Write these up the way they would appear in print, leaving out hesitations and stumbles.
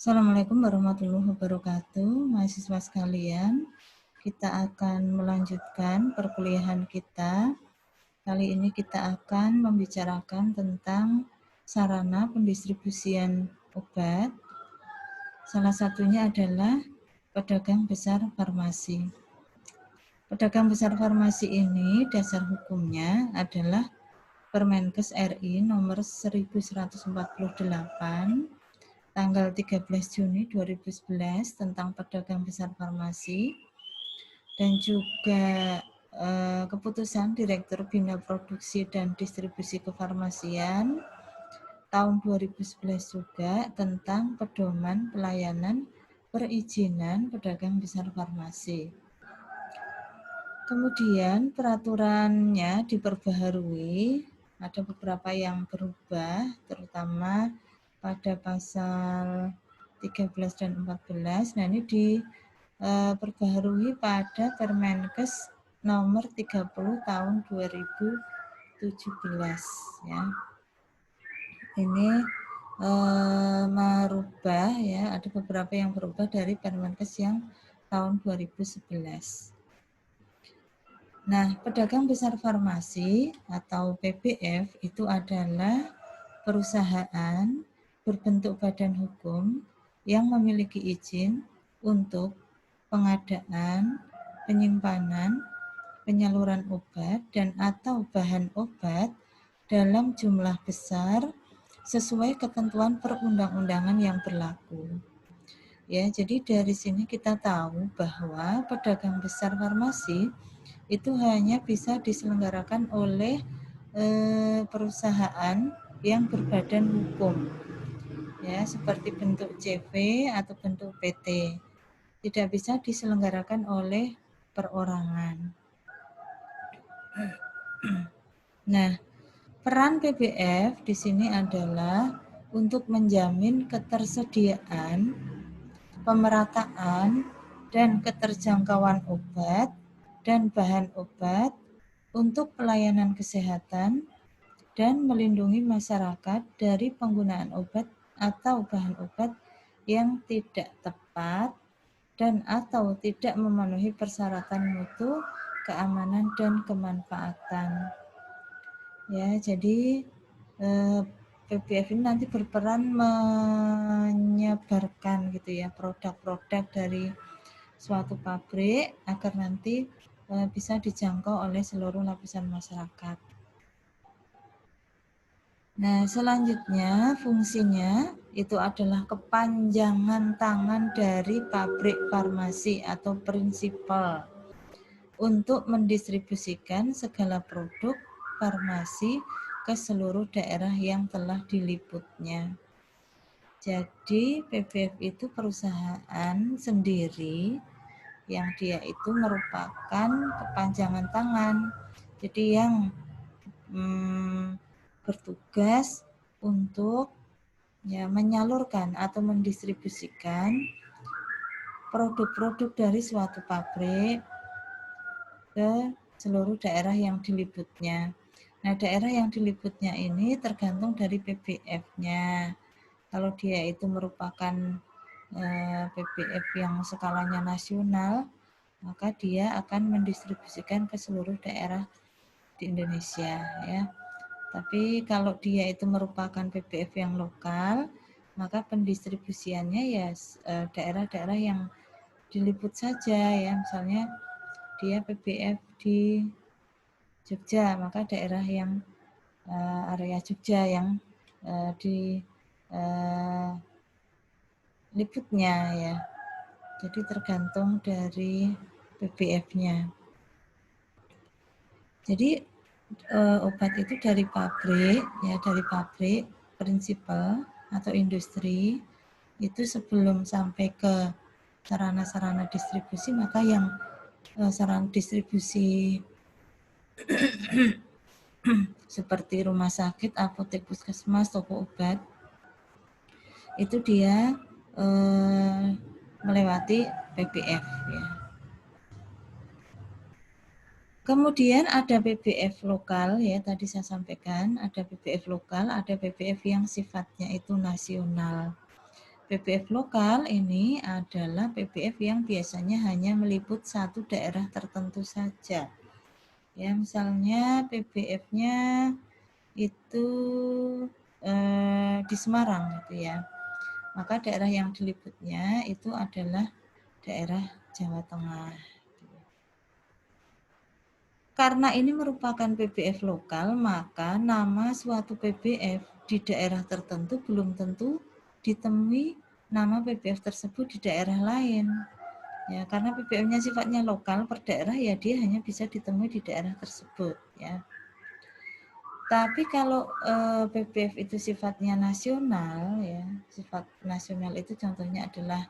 Assalamualaikum warahmatullahi wabarakatuh. Mahasiswa sekalian, kita akan melanjutkan perkuliahan kita. Kali ini kita akan membicarakan tentang sarana pendistribusian obat. Salah satunya adalah pedagang besar farmasi. Pedagang besar farmasi ini dasar hukumnya adalah Permenkes RI nomor 1148 tanggal 13 Juni 2011 tentang pedagang besar farmasi dan juga keputusan Direktur Bina Produksi dan Distribusi Kefarmasian tahun 2011 juga tentang pedoman pelayanan perizinan pedagang besar farmasi. Kemudian peraturannya diperbaharui, ada beberapa yang berubah, terutama pada pasal 13 dan 14. Nah, ini diperbaharui pada Permenkes nomor 30 tahun 2017 ya. Ini merubah ya, ada beberapa yang berubah dari Permenkes yang tahun 2011. Nah, pedagang besar farmasi atau PBF itu adalah perusahaan berbentuk badan hukum yang memiliki izin untuk pengadaan, penyimpanan, penyaluran obat dan atau bahan obat dalam jumlah besar sesuai ketentuan perundang-undangan yang berlaku. Ya, jadi dari sini kita tahu bahwa pedagang besar farmasi itu hanya bisa diselenggarakan oleh perusahaan yang berbadan hukum, ya seperti bentuk CV atau bentuk PT. Tidak bisa diselenggarakan oleh perorangan. Nah, peran PBF di sini adalah untuk menjamin ketersediaan, pemerataan, dan keterjangkauan obat dan bahan obat untuk pelayanan kesehatan dan melindungi masyarakat dari penggunaan obat atau bahan obat yang tidak tepat dan atau tidak memenuhi persyaratan mutu, keamanan, dan kemanfaatan. Ya, jadi PBF ini nanti berperan menyebarkan gitu ya produk-produk dari suatu pabrik agar nanti bisa dijangkau oleh seluruh lapisan masyarakat. Nah, selanjutnya fungsinya itu adalah kepanjangan tangan dari pabrik farmasi atau prinsipal untuk mendistribusikan segala produk farmasi ke seluruh daerah yang telah diliputnya. Jadi PBF itu perusahaan sendiri yang dia itu merupakan kepanjangan tangan. Jadi yang bertugas untuk ya menyalurkan atau mendistribusikan produk-produk dari suatu pabrik ke seluruh daerah yang diliputnya. Nah, daerah yang diliputnya ini tergantung dari PBF-nya. Kalau dia itu merupakan PBF yang skalanya nasional, maka dia akan mendistribusikan ke seluruh daerah di Indonesia ya. Tapi kalau dia itu merupakan PBF yang lokal, maka pendistribusiannya ya daerah-daerah yang diliput saja ya. Misalnya dia PBF di Jogja, maka daerah yang area Jogja yang diliputnya ya. Jadi tergantung dari PBF-nya. Jadi obat itu dari pabrik ya, dari pabrik prinsipal atau industri itu sebelum sampai ke sarana-sarana distribusi, maka yang sarana distribusi seperti rumah sakit, apotek, puskesmas, toko obat itu dia melewati PBF ya. Kemudian ada PBF lokal ya, tadi saya sampaikan ada PBF lokal, ada PBF yang sifatnya itu nasional. PPF lokal ini adalah PPF yang biasanya hanya meliput satu daerah tertentu saja. Ya, misalnya PPF-nya itu di Semarang gitu ya. Maka daerah yang diliputnya itu adalah daerah Jawa Tengah. Karena ini merupakan PPF lokal, maka nama suatu PPF di daerah tertentu belum tentu ditemui nama PPF tersebut di daerah lain. Ya, karena PPF-nya sifatnya lokal per daerah, ya dia hanya bisa ditemui di daerah tersebut. Ya. Tapi kalau PPF itu sifatnya nasional, ya, sifat nasional itu contohnya adalah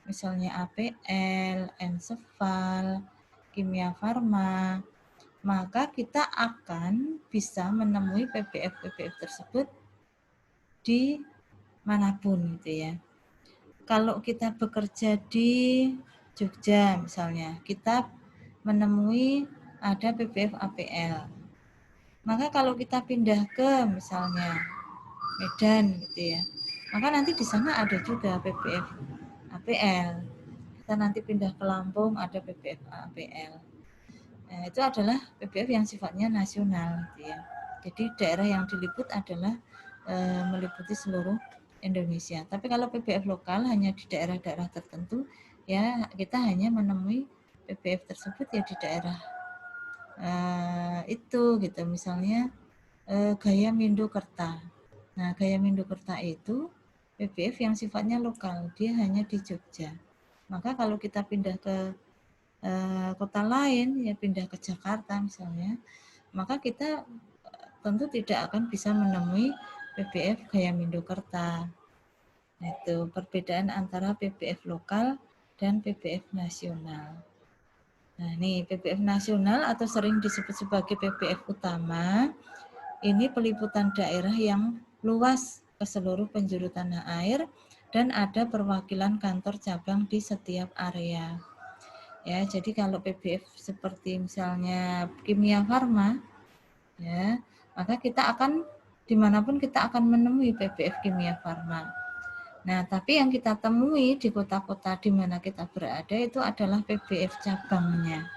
misalnya APL, Ensefal, Kimia Farma, maka kita akan bisa menemui PPF-PPF tersebut di manapun gitu ya. Kalau kita bekerja di Jogja misalnya, kita menemui ada PPF APL. Maka kalau kita pindah ke misalnya Medan gitu ya, maka nanti di sana ada juga PPF APL. Kita nanti pindah ke Lampung ada PPF APL. Nah, itu adalah PPF yang sifatnya nasional gitu ya. Jadi daerah yang diliput adalah meliputi seluruh Indonesia. Tapi kalau PPF lokal hanya di daerah-daerah tertentu, ya kita hanya menemui PPF tersebut ya di daerah itu gitu. Misalnya Gaya Mindokerta. Nah, Gaya Mindokerta itu PPF yang sifatnya lokal, dia hanya di Jogja. Maka kalau kita pindah ke kota lain, ya pindah ke Jakarta misalnya, maka kita tentu tidak akan bisa menemui PPF Gaya Mindokerta. Itu perbedaan antara PPF lokal dan PPF nasional. Nah, ini PPF nasional atau sering disebut sebagai PPF utama, ini peliputan daerah yang luas ke seluruh penjuru tanah air dan ada perwakilan kantor cabang di setiap area. Ya, jadi kalau PPF seperti misalnya Kimia Farma, ya, maka kita akan dimanapun kita akan menemui PPF Kimia Farma. Nah, tapi yang kita temui di kota-kota di mana kita berada itu adalah PPF cabangnya.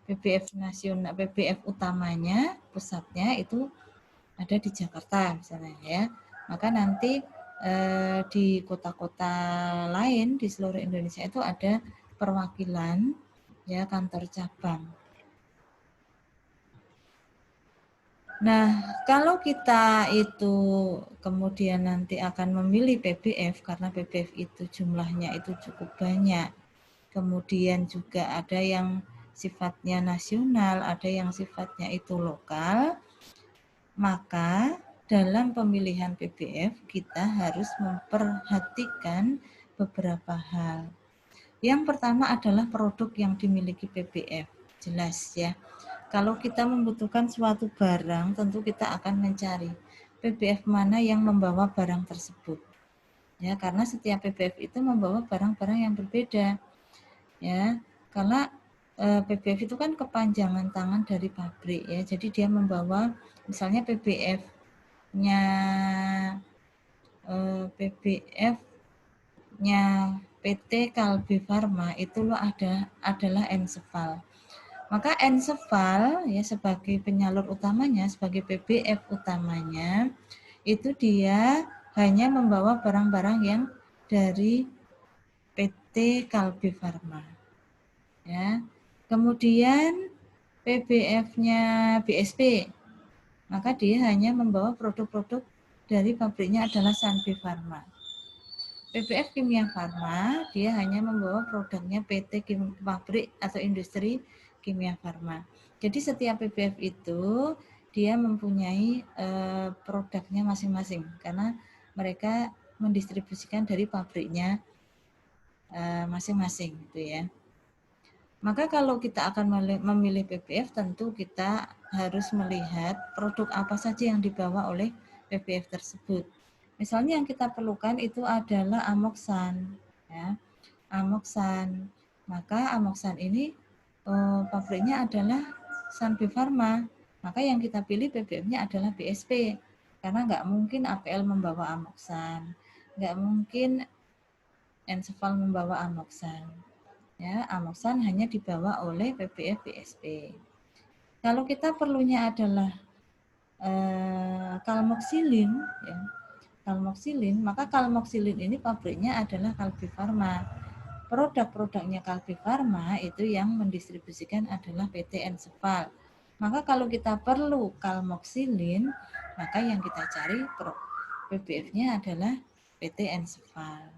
PPF nasional, PPF utamanya, pusatnya itu ada di Jakarta misalnya ya. Maka nanti di kota-kota lain di seluruh Indonesia itu ada perwakilan ya kantor cabang. Nah, kalau kita itu kemudian nanti akan memilih PPF karena PPF itu jumlahnya itu cukup banyak. Kemudian juga ada yang sifatnya nasional, ada yang sifatnya itu lokal. Maka dalam pemilihan PPF kita harus memperhatikan beberapa hal. Yang pertama adalah produk yang dimiliki PPF. Jelas ya. Kalau kita membutuhkan suatu barang, tentu kita akan mencari PPF mana yang membawa barang tersebut. Ya, karena setiap PPF itu membawa barang-barang yang berbeda. Ya, karena PPF itu kan kepanjangan tangan dari pabrik ya. Jadi dia membawa misalnya PPF-nya PT Kalbe Farma itu loh adalah Ensefal. Maka Ensefal ya sebagai penyalur utamanya, sebagai PPF utamanya, itu dia hanya membawa barang-barang yang dari PT Kalbe Farma. Ya. Kemudian PPF-nya BSP, maka dia hanya membawa produk-produk dari pabriknya adalah Sanbe Farma. PPF Kimia Farma, dia hanya membawa produknya PT Pabrik atau Industri Kimia Farma. Jadi setiap PPF itu dia mempunyai produknya masing-masing karena mereka mendistribusikan dari pabriknya masing-masing gitu ya. Maka kalau kita akan memilih PPF, tentu kita harus melihat produk apa saja yang dibawa oleh PPF tersebut. Misalnya yang kita perlukan itu adalah amoksan, ya, amoksan. Maka amoksan ini pabriknya adalah Sanbe Farma. Maka yang kita pilih PPF-nya adalah BSP, karena nggak mungkin APL membawa amoksan, nggak mungkin ensefal membawa amoksan. Ya, amoksan hanya dibawa oleh PBF BSP. Kalau kita perlunya adalah kalmoksilin, ya, kalmoksilin, maka kalmoksilin ini pabriknya adalah Kalbi Farma. Produk-produknya Kalbi Farma itu yang mendistribusikan adalah PT Ensefal. Maka kalau kita perlu kalmoksilin, maka yang kita cari PBF-nya adalah PT Ensefal.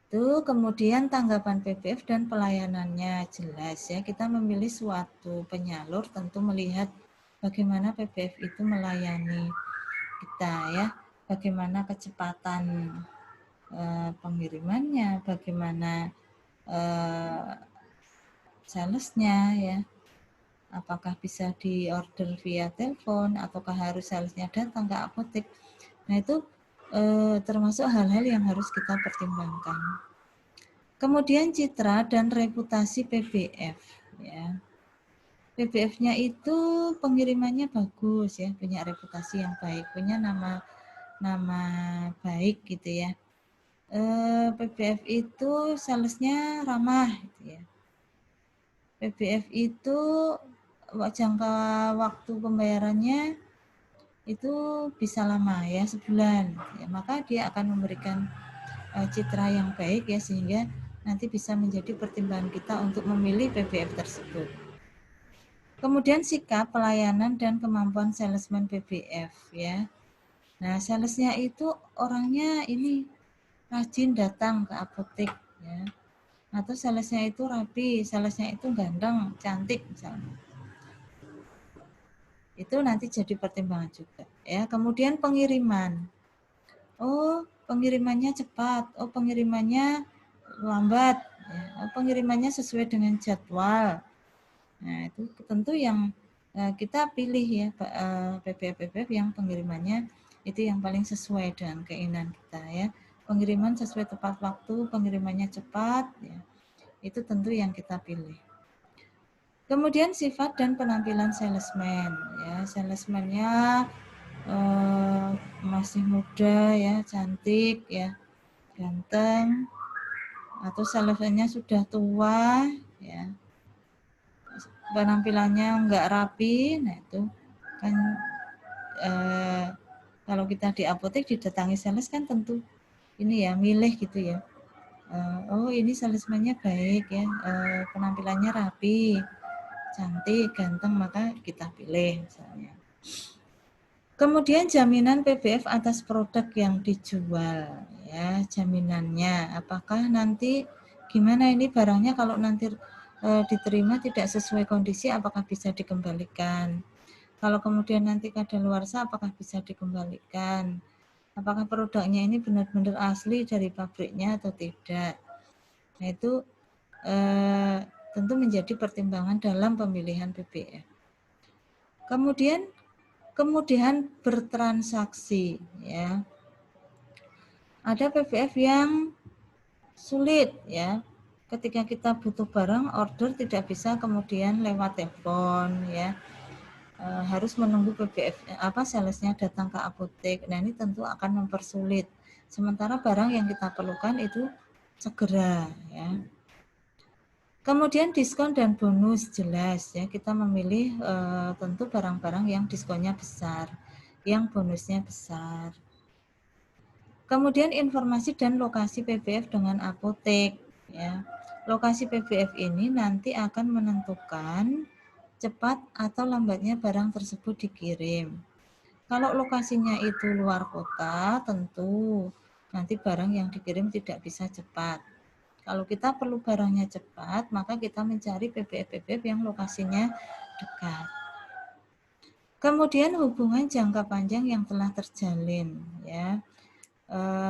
Itu kemudian tanggapan PBF dan pelayanannya jelas ya, kita memilih suatu penyalur tentu melihat bagaimana PBF itu melayani kita ya, bagaimana kecepatan pengirimannya, bagaimana salesnya ya, apakah bisa di order via telepon ataukah harus salesnya datang ke apotek. Nah itu termasuk hal-hal yang harus kita pertimbangkan. Kemudian citra dan reputasi PBF ya. PBF-nya itu pengirimannya bagus ya, punya reputasi yang baik, punya nama baik gitu ya. PBF itu salesnya ramah gitu ya. PBF itu jangka waktu pembayarannya itu bisa lama ya, sebulan ya, maka dia akan memberikan citra yang baik ya, sehingga nanti bisa menjadi pertimbangan kita untuk memilih PBF tersebut. Kemudian sikap, pelayanan, dan kemampuan salesman PBF ya. Nah, salesnya itu orangnya ini rajin datang ke apotek ya. Atau salesnya itu rapi, salesnya itu ganteng, cantik misalnya. Itu nanti jadi pertimbangan juga ya. Kemudian pengiriman. Oh, pengirimannya cepat. Oh, pengirimannya lambat. Ya. Oh, pengirimannya sesuai dengan jadwal. Nah, itu tentu yang kita pilih ya, PBF yang pengirimannya itu yang paling sesuai dengan keinginan kita ya. Pengiriman sesuai tepat waktu, pengirimannya cepat ya. Itu tentu yang kita pilih. Kemudian sifat dan penampilan salesman ya. Salesmannya masih muda ya, cantik ya, ganteng, atau salesmannya sudah tua ya, penampilannya enggak rapi. Nah itu kan kalau kita di apotek didatangi sales kan tentu ini ya, milih gitu ya. Oh ini salesmannya baik ya, penampilannya rapi, cantik, ganteng, maka kita pilih misalnya. Kemudian jaminan PBF atas produk yang dijual ya, jaminannya apakah nanti gimana ini barangnya kalau nanti diterima tidak sesuai kondisi, apakah bisa dikembalikan. Kalau kemudian nanti kadaluarsa, apakah bisa dikembalikan. Apakah produknya ini benar-benar asli dari pabriknya atau tidak. Nah itu tentu menjadi pertimbangan dalam pemilihan PBF. Kemudian kemudian bertransaksi ya. Ada PBF yang sulit ya. Ketika kita butuh barang, order tidak bisa kemudian lewat telepon ya. Harus menunggu PBF salesnya datang ke apotek. Nah, ini tentu akan mempersulit. Sementara barang yang kita perlukan itu segera ya. Kemudian diskon dan bonus jelas ya, kita memilih tentu barang-barang yang diskonnya besar, yang bonusnya besar. Kemudian informasi dan lokasi PBF dengan apotek ya. Lokasi PBF ini nanti akan menentukan cepat atau lambatnya barang tersebut dikirim. Kalau lokasinya itu luar kota, tentu nanti barang yang dikirim tidak bisa cepat. Kalau kita perlu barangnya cepat, maka kita mencari PBF yang lokasinya dekat. Kemudian hubungan jangka panjang yang telah terjalin ya.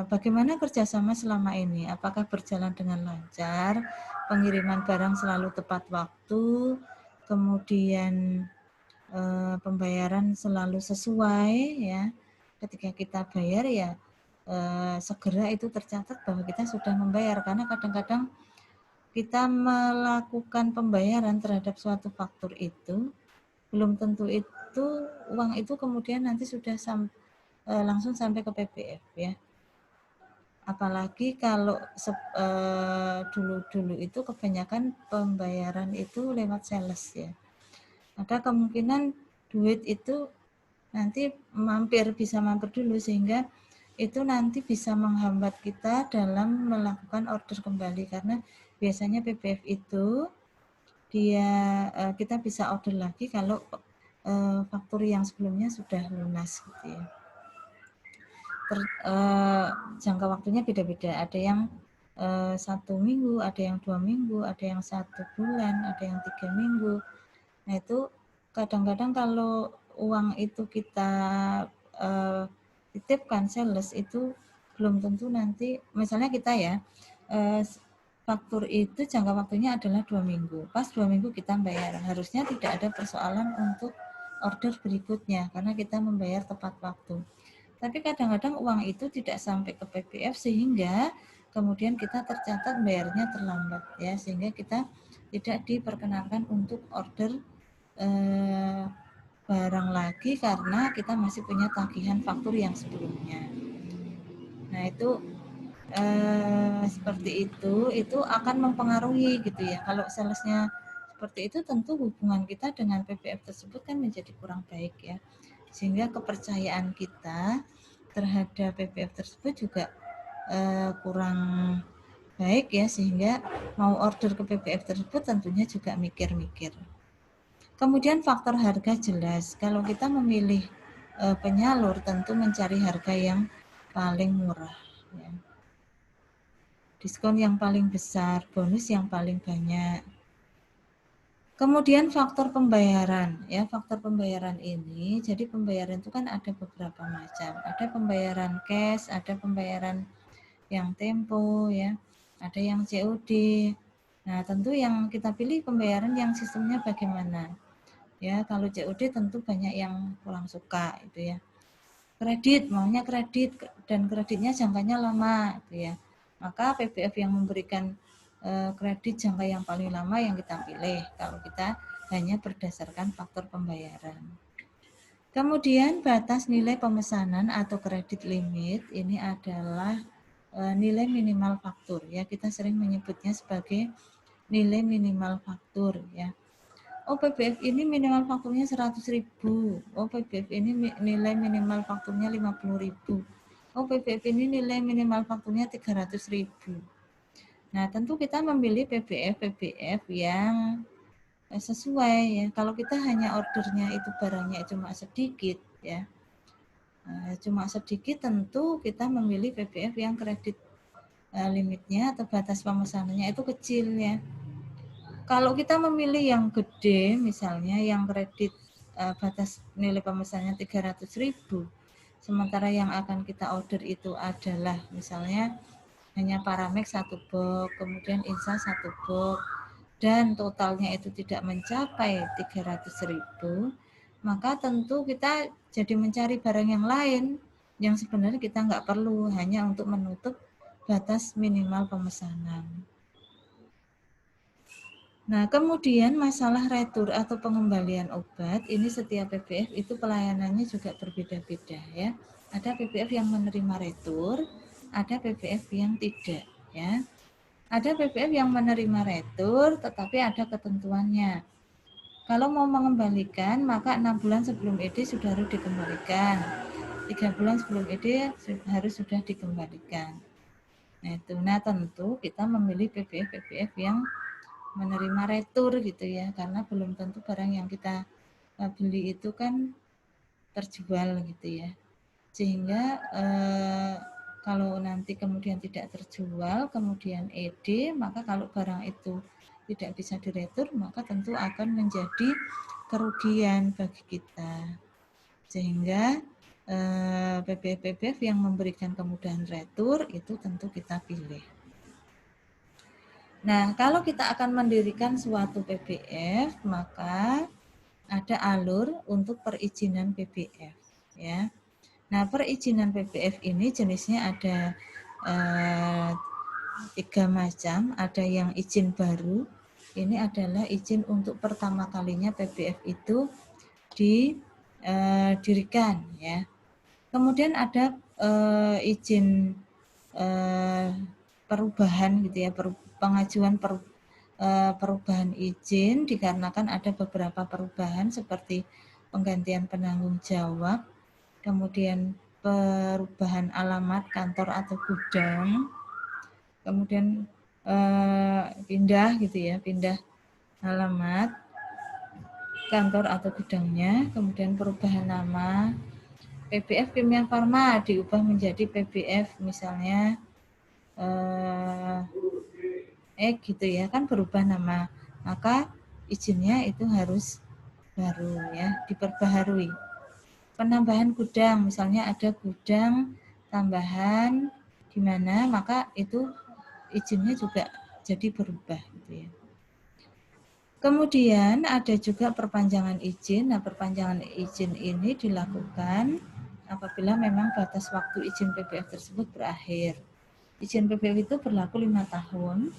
Bagaimana kerjasama selama ini? Apakah berjalan dengan lancar? Pengiriman barang selalu tepat waktu, kemudian pembayaran selalu sesuai ya. Ketika kita bayar ya segera itu tercatat bahwa kita sudah membayar, karena kadang-kadang kita melakukan pembayaran terhadap suatu faktur itu belum tentu itu uang itu kemudian nanti sudah langsung sampai ke PBF ya. Apalagi kalau dulu-dulu itu kebanyakan pembayaran itu lewat sales ya. Ada kemungkinan duit itu nanti bisa mampir dulu, sehingga itu nanti bisa menghambat kita dalam melakukan order kembali, karena biasanya PPF itu kita bisa order lagi kalau faktur yang sebelumnya sudah lunas gitu ya. Jangka waktunya beda-beda, ada yang 1 minggu, ada yang 2 minggu, ada yang 1 bulan, ada yang 3 minggu. Nah itu kadang-kadang kalau uang itu kita titipkan sales itu belum tentu nanti, misalnya kita ya faktur itu jangka waktunya adalah 2 minggu, pas 2 minggu kita bayar, harusnya tidak ada persoalan untuk order berikutnya karena kita membayar tepat waktu. Tapi kadang-kadang uang itu tidak sampai ke PPF sehingga kemudian kita tercatat bayarnya terlambat ya, sehingga kita tidak diperkenankan untuk order barang lagi karena kita masih punya tagihan faktur yang sebelumnya. Nah itu seperti itu akan mempengaruhi gitu ya. Kalau salesnya seperti itu, tentu hubungan kita dengan PPF tersebut kan menjadi kurang baik ya, sehingga kepercayaan kita terhadap PPF tersebut juga kurang baik ya, sehingga mau order ke PPF tersebut tentunya juga mikir-mikir. Kemudian faktor harga jelas, kalau kita memilih penyalur tentu mencari harga yang paling murah ya. Diskon yang paling besar, bonus yang paling banyak. Kemudian faktor pembayaran ya, faktor pembayaran ini, jadi pembayaran itu kan ada beberapa macam, ada pembayaran cash, ada pembayaran yang tempo ya, ada yang COD. Nah tentu yang kita pilih pembayaran yang sistemnya bagaimana ya. Kalau COD tentu banyak yang kurang suka itu ya. Kredit, maunya kredit dan kreditnya jangkanya lama gitu ya, maka PPF yang memberikan kredit jangka yang paling lama yang kita pilih kalau kita hanya berdasarkan faktor pembayaran. Kemudian batas nilai pemesanan atau kredit limit ini adalah nilai minimal faktur ya, kita sering menyebutnya sebagai nilai minimal faktur ya. Oh PPF ini minimal fakturnya 100.000. Oh PPF ini nilai minimal fakturnya 50.000. Oh PPF ini nilai minimal fakturnya 300.000. Nah tentu kita memilih PPF yang sesuai ya. Kalau kita hanya ordernya itu barangnya cuma sedikit ya, cuma sedikit, tentu kita memilih PPF yang kredit limitnya atau batas pemesanannya itu kecil ya. Kalau kita memilih yang gede, misalnya yang kredit batas nilai pemesanannya 300.000, sementara yang akan kita order itu adalah misalnya hanya Paramex 1 box, kemudian Insa 1 box, dan totalnya itu tidak mencapai 300.000, maka tentu kita jadi mencari barang yang lain yang sebenarnya kita nggak perlu, hanya untuk menutup batas minimal pemesanan. Nah, kemudian masalah retur atau pengembalian obat, ini setiap PPF itu pelayanannya juga berbeda-beda ya. Ada PPF yang menerima retur, ada PPF yang tidak ya. Ada PPF yang menerima retur tetapi ada ketentuannya. Kalau mau mengembalikan maka 6 bulan sebelum ED sudah harus dikembalikan. 3 bulan sebelum ED harus sudah dikembalikan. Nah, tentu kita memilih PPF yang menerima retur gitu ya, karena belum tentu barang yang kita beli itu kan terjual gitu ya, sehingga kalau nanti kemudian tidak terjual kemudian ED, maka kalau barang itu tidak bisa diretur maka tentu akan menjadi kerugian bagi kita, sehingga PPF yang memberikan kemudahan retur itu tentu kita pilih. Nah, kalau kita akan mendirikan suatu PPF, maka ada alur untuk perizinan PPF, ya. Nah, perizinan PPF ini jenisnya ada 3 macam. Ada yang izin baru, ini adalah izin untuk pertama kalinya PPF itu didirikan, ya. Kemudian ada izin perubahan gitu ya, pengajuan perubahan izin dikarenakan ada beberapa perubahan seperti penggantian penanggung jawab, kemudian perubahan alamat kantor atau gudang, kemudian pindah gitu ya, pindah alamat kantor atau gudangnya, kemudian perubahan nama, PBF Kimia Farma diubah menjadi PBF misalnya gitu ya, kan berubah nama, maka izinnya itu harus baru ya, diperbaharui. Penambahan gudang, misalnya ada gudang tambahan di mana, maka itu izinnya juga jadi berubah gitu ya. Kemudian ada juga perpanjangan izin. Nah, perpanjangan izin ini dilakukan apabila memang batas waktu izin PBF tersebut berakhir. Izin PBF itu berlaku 5 tahun.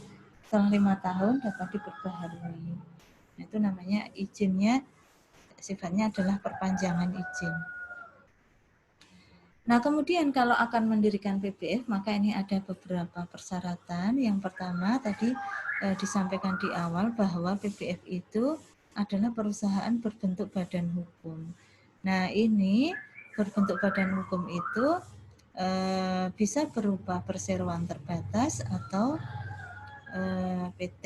Setelah 5 tahun dapat diperbaharui. Nah, itu namanya izinnya sifatnya adalah perpanjangan izin. Nah, kemudian kalau akan mendirikan PBF, maka ini ada beberapa persyaratan. Yang pertama tadi disampaikan di awal bahwa PBF itu adalah perusahaan berbentuk badan hukum. Nah, ini berbentuk badan hukum itu bisa berupa perseroan terbatas atau PT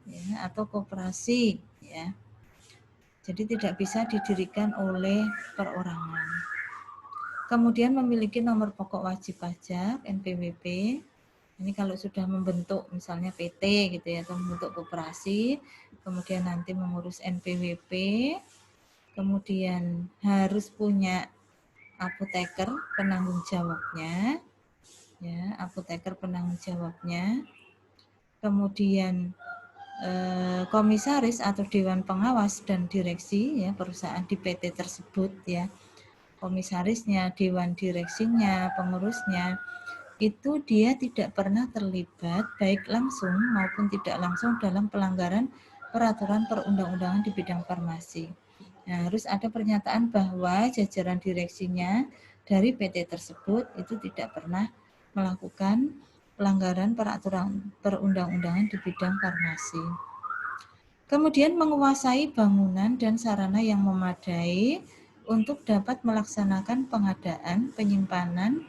ya, atau koperasi ya. Jadi tidak bisa didirikan oleh perorangan. Kemudian memiliki nomor pokok wajib pajak NPWP. Ini kalau sudah membentuk misalnya PT gitu ya, atau membentuk koperasi, kemudian nanti mengurus NPWP, kemudian harus punya apoteker penanggung jawabnya, ya, apoteker penanggung jawabnya. Kemudian komisaris atau dewan pengawas dan direksi ya perusahaan di PT tersebut ya. Komisarisnya, dewan direksinya, pengurusnya, itu dia tidak pernah terlibat baik langsung maupun tidak langsung dalam pelanggaran peraturan perundang-undangan di bidang farmasi. Nah, harus ada pernyataan bahwa jajaran direksinya dari PT tersebut itu tidak pernah melakukan pelanggaran peraturan perundang-undangan di bidang farmasi. Kemudian menguasai bangunan dan sarana yang memadai untuk dapat melaksanakan pengadaan, penyimpanan,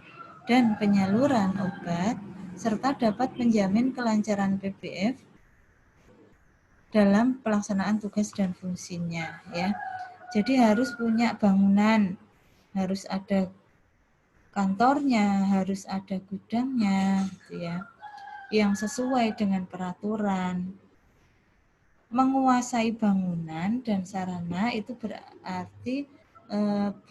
dan penyaluran obat, serta dapat menjamin kelancaran PBF dalam pelaksanaan tugas dan fungsinya. Ya. Jadi harus punya bangunan, harus ada kantornya, harus ada gudangnya, gitu ya, yang sesuai dengan peraturan. Menguasai bangunan dan sarana itu berarti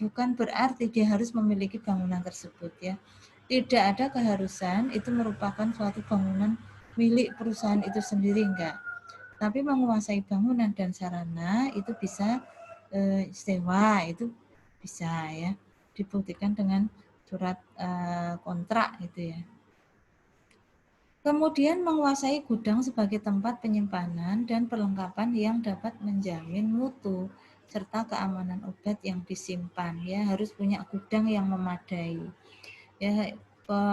bukan berarti dia harus memiliki bangunan tersebut ya. Tidak ada keharusan itu merupakan suatu bangunan milik perusahaan itu sendiri, enggak. Tapi menguasai bangunan dan sarana itu bisa sewa, itu bisa ya. Dibuktikan dengan surat kontrak gitu ya. Kemudian menguasai gudang sebagai tempat penyimpanan dan perlengkapan yang dapat menjamin mutu serta keamanan obat yang disimpan. Ya, harus punya gudang yang memadai. Ya,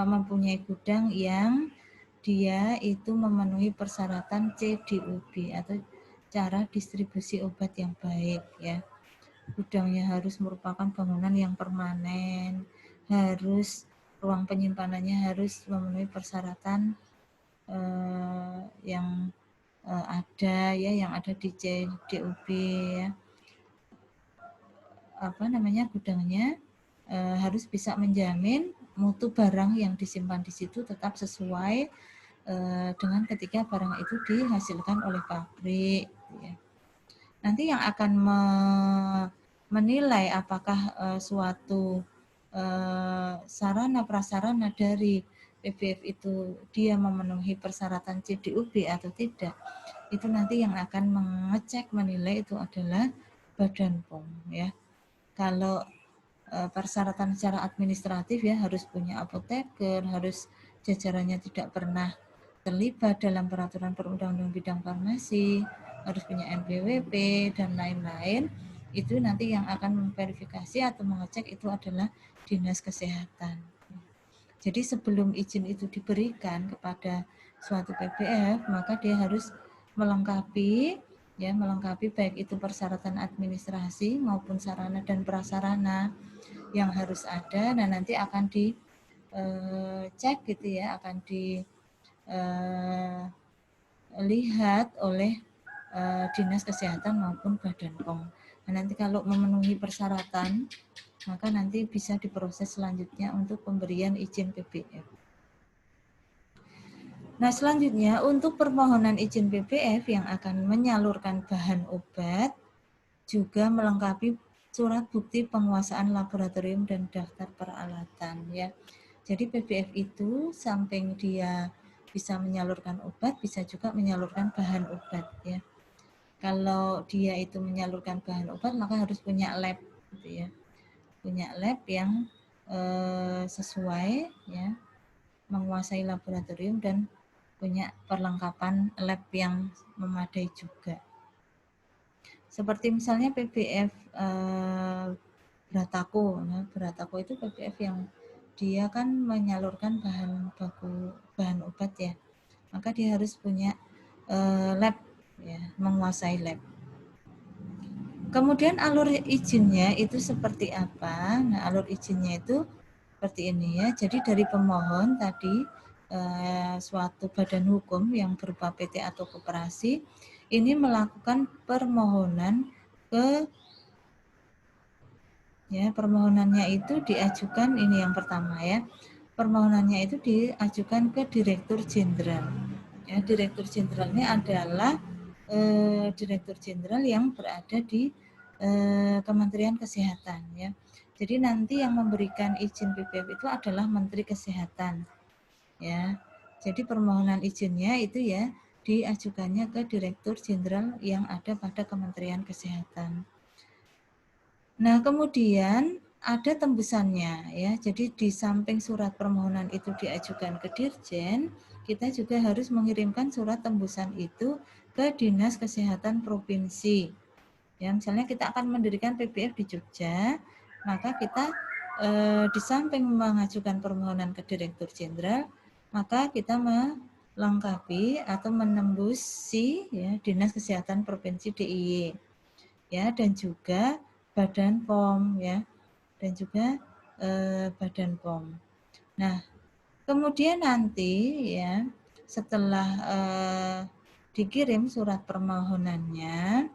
mempunyai gudang yang dia itu memenuhi persyaratan CDOB atau cara distribusi obat yang baik ya. Gudangnya harus merupakan bangunan yang permanen, harus ruang penyimpanannya harus memenuhi persyaratan yang ada ya, yang ada di CDOB ya. Apa namanya, gudangnya harus bisa menjamin mutu barang yang disimpan di situ tetap sesuai dengan ketika barang itu dihasilkan oleh pabrik. Ya. Nanti yang akan menilai apakah suatu sarana prasarana dari PBF itu dia memenuhi persyaratan CDOB atau tidak, itu nanti yang akan mengecek menilai itu adalah Badan POM ya. Kalau persyaratan secara administratif ya harus punya apoteker, harus jajarannya tidak pernah terlibat dalam peraturan perundang-undangan bidang farmasi, harus punya NPWP dan lain-lain. Itu nanti yang akan memverifikasi atau mengecek itu adalah Dinas Kesehatan. Jadi sebelum izin itu diberikan kepada suatu PPF, maka dia harus melengkapi baik itu persyaratan administrasi maupun sarana dan prasarana yang harus ada. Nah, nanti akan dicek gitu ya, akan dilihat oleh Dinas Kesehatan maupun Badan POM. Nah, nanti kalau memenuhi persyaratan, maka nanti bisa diproses selanjutnya untuk pemberian izin PPF. Nah, selanjutnya untuk permohonan izin PPF yang akan menyalurkan bahan obat juga melengkapi surat bukti penguasaan laboratorium dan daftar peralatan ya. Jadi PPF itu samping dia bisa menyalurkan obat, bisa juga menyalurkan bahan obat ya. Kalau dia itu menyalurkan bahan obat, maka harus punya lab gitu ya. Punya lab yang sesuai ya, menguasai laboratorium dan punya perlengkapan lab yang memadai juga. Seperti misalnya PPF Bratako. Nah, Bratako itu PPF yang dia kan menyalurkan bahan obat ya. Maka dia harus punya lab ya, menguasai lab. Kemudian alur izinnya itu seperti apa? Nah, alur izinnya itu seperti ini ya. Jadi dari pemohon tadi suatu badan hukum yang berupa PT atau koperasi ini melakukan permohonan ke permohonannya itu diajukan ini yang pertama ya. Permohonannya itu diajukan ke Direktur Jenderal. Ya, Direktur Jenderalnya adalah Direktur Jenderal yang berada di Kementerian Kesehatan ya. Jadi nanti yang memberikan izin PPF itu adalah Menteri Kesehatan. Ya. Jadi permohonan izinnya itu ya diajukannya ke Direktur Jenderal yang ada pada Kementerian Kesehatan. Nah, kemudian ada tembusannya ya. Jadi di samping surat permohonan itu diajukan ke Dirjen, kita juga harus mengirimkan surat tembusan itu ke Dinas Kesehatan Provinsi. Ya, misalnya kita akan mendirikan PPF di Jogja, maka kita di samping mengajukan permohonan ke Direktur Jenderal, maka kita melengkapi atau menembusi ya Dinas Kesehatan Provinsi DIY. Ya, dan juga Badan POM ya, dan juga Badan POM. Nah, kemudian nanti ya setelah dikirim surat permohonannya,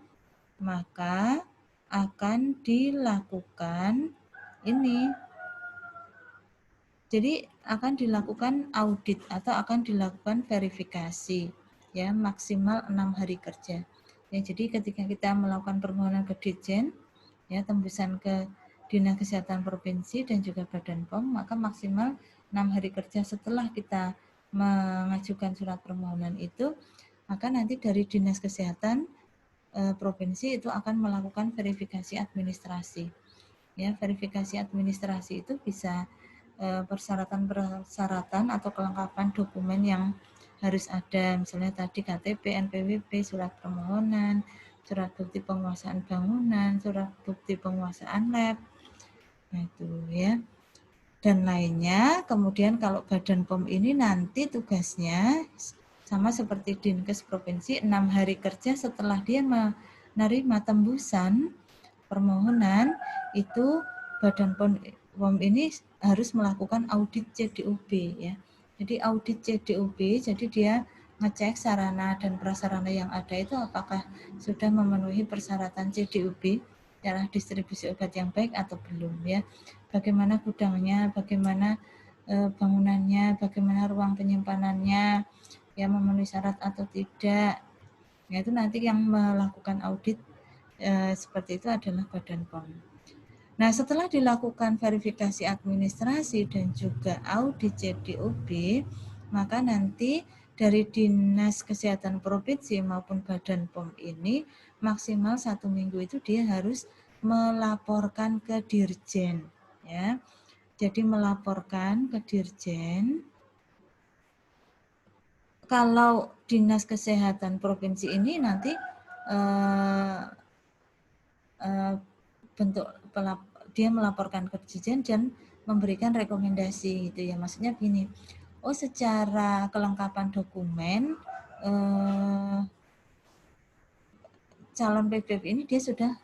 maka akan dilakukan ini. Jadi akan dilakukan audit atau akan dilakukan verifikasi ya maksimal 6 hari kerja. Ya, jadi ketika kita melakukan permohonan ke Dirjen ya tembusan ke Dinas Kesehatan Provinsi dan juga Badan POM, maka maksimal 6 hari kerja setelah kita mengajukan surat permohonan itu, maka nanti dari Dinas Kesehatan Provinsi itu akan melakukan verifikasi administrasi. Ya, verifikasi administrasi itu bisa persyaratan-persyaratan atau kelengkapan dokumen yang harus ada, misalnya tadi KTP, NPWP, surat permohonan, surat bukti penguasaan bangunan, surat bukti penguasaan lab, nah itu ya, dan lainnya. Kemudian kalau Badan POM ini nanti tugasnya sama seperti Dinkes Provinsi, 6 hari kerja setelah dia menerima tembusan permohonan itu Badan POM ini harus melakukan audit CDOB ya. Jadi audit CDOB, jadi dia ngecek sarana dan prasarana yang ada itu apakah sudah memenuhi persyaratan CDOB, cara distribusi obat yang baik atau belum ya. Bagaimana gudangnya, bagaimana bangunannya, bagaimana ruang penyimpanannya, ya memenuhi syarat atau tidak. Ya, itu nanti yang melakukan audit seperti itu adalah Badan POM. Nah, setelah dilakukan verifikasi administrasi dan juga audit CDOB, maka nanti dari Dinas Kesehatan Provinsi maupun Badan POM ini maksimal 1 minggu itu dia harus melaporkan ke Dirjen, ya. Jadi melaporkan ke Dirjen. Kalau Dinas Kesehatan Provinsi ini nanti bentuk dia melaporkan ke Dirjen dan memberikan rekomendasi gitu ya. Maksudnya begini, oh secara kelengkapan dokumen calon PBF ini dia sudah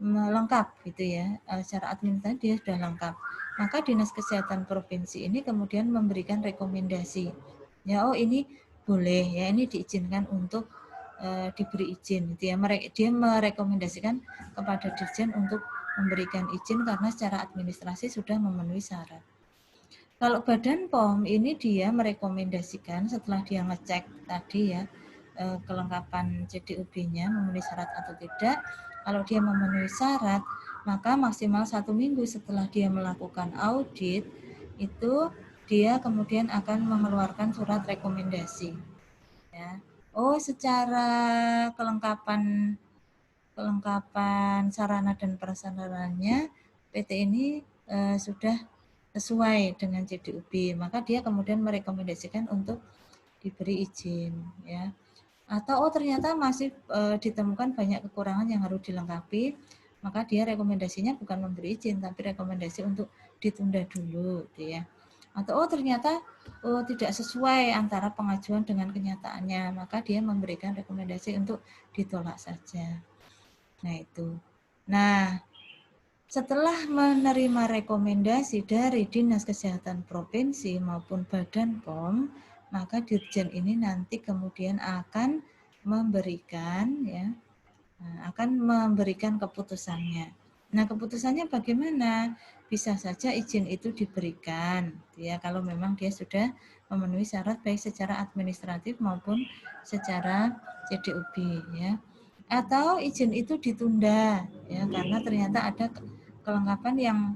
melengkap gitu ya, secara administratif dia sudah lengkap. Maka Dinas Kesehatan Provinsi ini kemudian memberikan rekomendasi. Ya, oh ini boleh ya, ini diizinkan untuk diberi izin gitu ya. Dia merekomendasikan kepada Dirjen untuk memberikan izin karena secara administrasi sudah memenuhi syarat. Kalau Badan POM ini dia merekomendasikan setelah dia ngecek tadi ya, kelengkapan CDUB-nya memenuhi syarat atau tidak. Kalau dia memenuhi syarat, maka maksimal 1 minggu setelah dia melakukan audit, itu dia kemudian akan mengeluarkan surat rekomendasi. Ya. Oh, secara kelengkapan sarana dan prasarananya PT ini sudah sesuai dengan CDUB, maka dia kemudian merekomendasikan untuk diberi izin ya. Atau oh ternyata masih ditemukan banyak kekurangan yang harus dilengkapi, maka dia rekomendasinya bukan memberi izin tapi rekomendasi untuk ditunda dulu gitu ya. Atau oh ternyata tidak sesuai antara pengajuan dengan kenyataannya, maka dia memberikan rekomendasi untuk ditolak saja. Nah itu. Nah, setelah menerima rekomendasi dari Dinas Kesehatan Provinsi maupun Badan POM, maka Dirjen ini nanti kemudian akan memberikan keputusannya. Nah, keputusannya bagaimana? Bisa saja izin itu diberikan, ya kalau memang dia sudah memenuhi syarat baik secara administratif maupun secara CDUB, ya. Atau izin itu ditunda, ya karena ternyata ada kelengkapan yang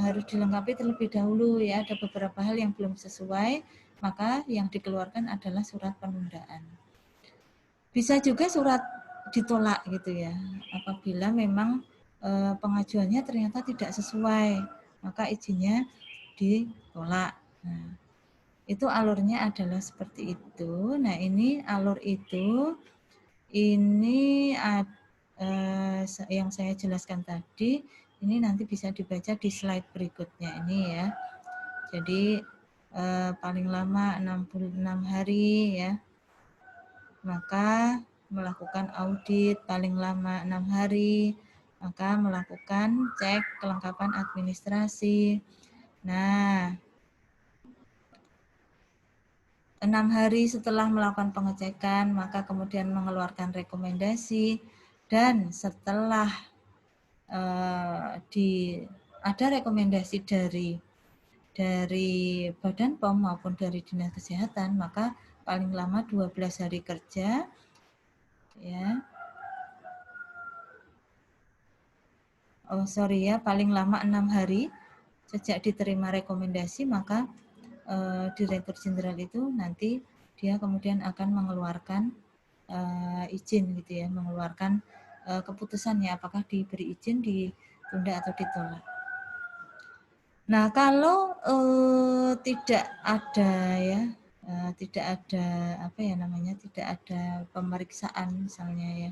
harus dilengkapi terlebih dahulu, ya ada beberapa hal yang belum sesuai, maka yang dikeluarkan adalah surat penundaan. Bisa juga surat ditolak gitu ya, apabila memang pengajuannya ternyata tidak sesuai, maka izinnya ditolak. Nah, itu alurnya adalah seperti itu. Nah, ini alur itu, ini yang saya jelaskan tadi, ini nanti bisa dibaca di slide berikutnya ini ya. Jadi paling lama 66 hari ya. Maka melakukan audit paling lama 6 hari, maka melakukan cek kelengkapan administrasi. Nah, 6 hari setelah melakukan pengecekan, maka kemudian mengeluarkan rekomendasi, dan setelah ada rekomendasi dari Badan POM maupun dari Dinas Kesehatan, maka paling lama 12 hari kerja ya. Paling lama 6 hari sejak diterima rekomendasi, maka Direktur Jenderal itu nanti dia kemudian akan mengeluarkan izin gitu ya, mengeluarkan keputusannya apakah diberi izin, ditunda atau ditolak. Nah, kalau tidak ada ya, tidak ada tidak ada pemeriksaan misalnya ya,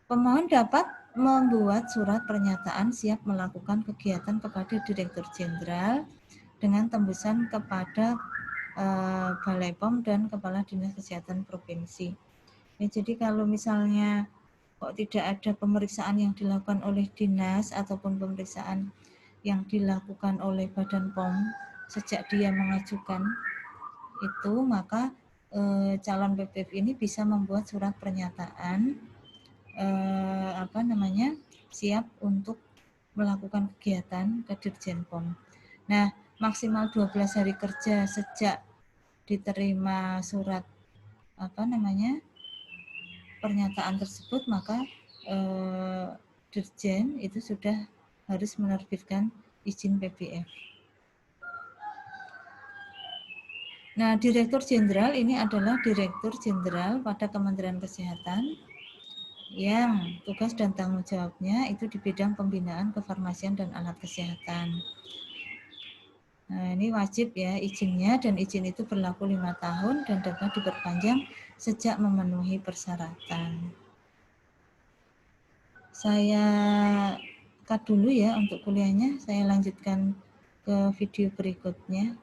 pemohon dapat membuat surat pernyataan siap melakukan kegiatan kepada Direktur Jenderal dengan tembusan kepada Balai POM dan Kepala Dinas Kesehatan Provinsi. Ya, jadi kalau misalnya kok tidak ada pemeriksaan yang dilakukan oleh dinas ataupun pemeriksaan yang dilakukan oleh Badan POM sejak dia mengajukan itu, maka calon PBF ini bisa membuat surat pernyataan siap untuk melakukan kegiatan ke Dirjen POM. Nah, maksimal 12 hari kerja sejak diterima surat pernyataan tersebut, maka Dirjen itu sudah harus menerbitkan izin PBF. Nah, Direktur Jenderal ini adalah Direktur Jenderal pada Kementerian Kesehatan yang tugas dan tanggung jawabnya itu di bidang pembinaan kefarmasian dan alat kesehatan. Nah, ini wajib ya izinnya, dan izin itu berlaku 5 tahun dan dapat diperpanjang sejak memenuhi persyaratan. Saya cut dulu ya untuk kuliahnya, saya lanjutkan ke video berikutnya.